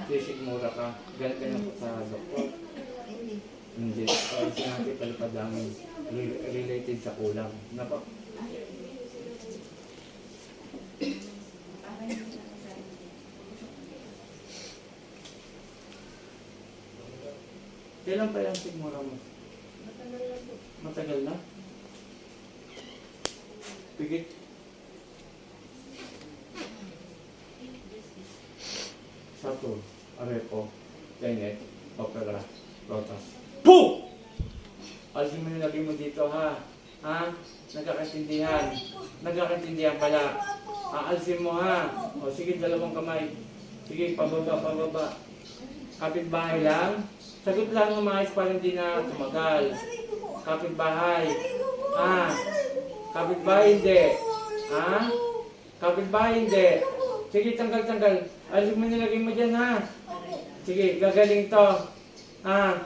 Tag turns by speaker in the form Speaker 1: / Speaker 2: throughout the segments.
Speaker 1: sisigmura ka. Galing ka na sa doktor. Hindi. Kaya sinabi palapadangin related sa kulang. Napa? Kailan pa yung sigmura mo? Matagal na? Pigit? Sato, Arepo, Tenet, Opera, Rotas. POO! Alisin mo yung lagay mo dito, ha? Ha? Nagkakaintindihan. Nagkakaintindihan pala. Aalisin mo, ha? O sige, dalawang kamay. Sige, pababa, pababa. Kapitbahay lang. Sagot lang ng maayos para hindi na tumagal. Kapitbahay. Ha? Kapitbahay hindi. Ha? Kapitbahay hindi. Sige, tanggal. Alisin mo nilagay mo dyan, ha? Sige, gagaling to. Ha?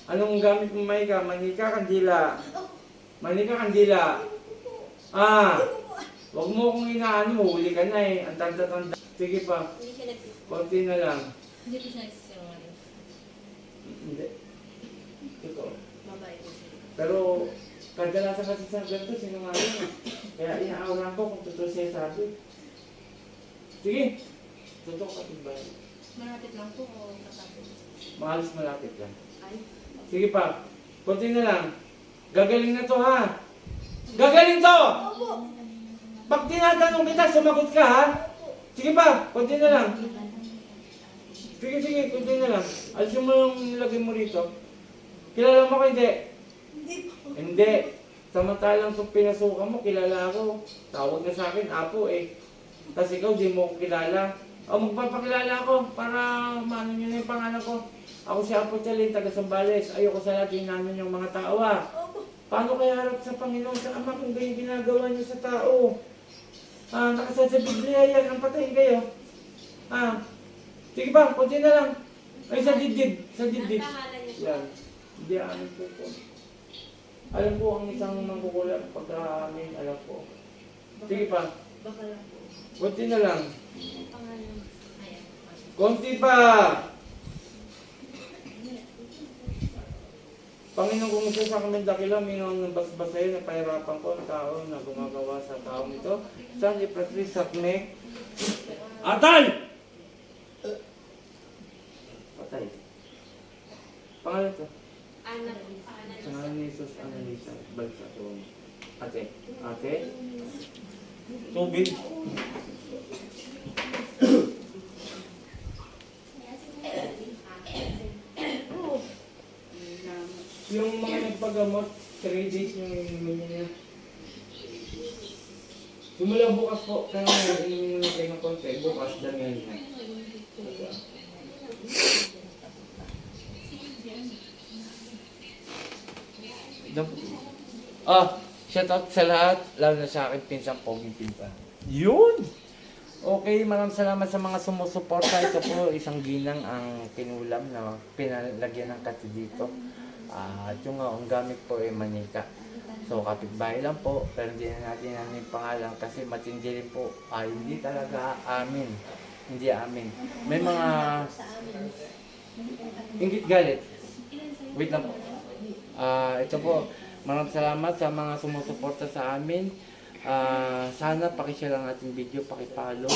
Speaker 1: Anong gamit mo, Maika? Manika, kandila. Manika, kandila. Ah! Huwag mo kung inaano, huli ka na eh. Ang tanda-tanda. Sige pa. Konti na lang.
Speaker 2: Hindi ko siya nagsisinungaling.
Speaker 1: Hindi. Ito.
Speaker 2: Mabait ko siya.
Speaker 1: Pero, kadalasan kasi sa ganito, sinungaling. Kaya inaawaran ko kung totoo siya sabi. Sige. Totoo ka, diba?
Speaker 2: Malapit lang po o katapos?
Speaker 1: Mahalos malapit lang.
Speaker 2: Ay.
Speaker 1: Sige pa. Konti na lang. Gagaling na to, ha? Gagaling to! Pag tinatanong kita, sumagot ka, ha? Sige pa. Konti na lang. Sige. Konti na lang. Alisin mo yung nilagay mo rito. Kilala mo ko, hindi? Hindi. Samantalang itong pinasukan mo, kilala ako. Tawag na sa akin, Apo eh. Tapos ikaw, di mo ko kilala. O magpapakilala ako para maano nyo na yung pangalan ko. Ako si Apo Chalin, taga Sambales. Ayoko sa lahat namin yung mga tao, ha? Paano kaya harap sa Panginoon sa Ama kung ganyan ginagawa niyo sa tao? Nakasal sa Biblia yan, ang patayin kayo. Sige ba, konti na lang. Ay, sa dibdib. Yan. Hindi, amin po po. Alam po ang isang mangkukulam pagka amin, alam po. Sige pa.
Speaker 2: Baka lang po.
Speaker 1: Konti na lang.
Speaker 2: Pangalan. Ayan.
Speaker 1: Konti pa! Panginoon, kung gusto sa kami dakila, minong ng basbasayin na pahirapan ko ang tao na gumagawa sa taong ito. Saan ipratris sakme? Atal! Patay. Pangalan ito? Sa ngalan ni Jesus, Annalisa, balik sa tuwa mo. Ate. Tubig. Yung mga nagpagamot, 3 days yung inumin niya. Simula bukas po, kaya inumin mo kayo ng konti, bukas damihan niya. Shout out sa lahat, lalo na sa akin pinsang Poging Pinta. Yun! Okay, maraming salamat sa mga sumusuporta. Ito po, isang ginang ang kinulam na pinalagyan ng kati dito. At yung ang gamit po ay manika. So, kapitbahay lang po, pero hindi na natin yung pangalan kasi matindi rin po. Hindi talaga amin. Hindi amin. May mga inggit galit. Wait lang po. Ito po, maraming salamat sa mga sumusuporta sa amin. Sana pakishare ang ating video, pakipollow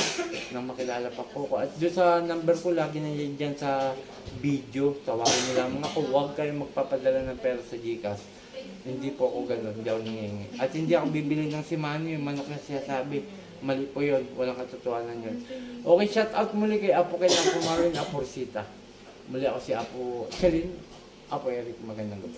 Speaker 1: nang makilala pa po ko. At doon sa number ko, lagi na yan dyan sa video. Tawagin nyo lang ako, huwag kayong magpapadala ng pera sa Gcash. Hindi po ako ganun, hindi ako nangyayang. At hindi ako bibili ng simano, yung manok na siya sabi. Mali po yun, walang katotohanan yun. Okay, shout out muli kay Apo Apo Marvin, Apo Rosita. Muli ako si Apo Chalin, Apo Eric, magandang gabi.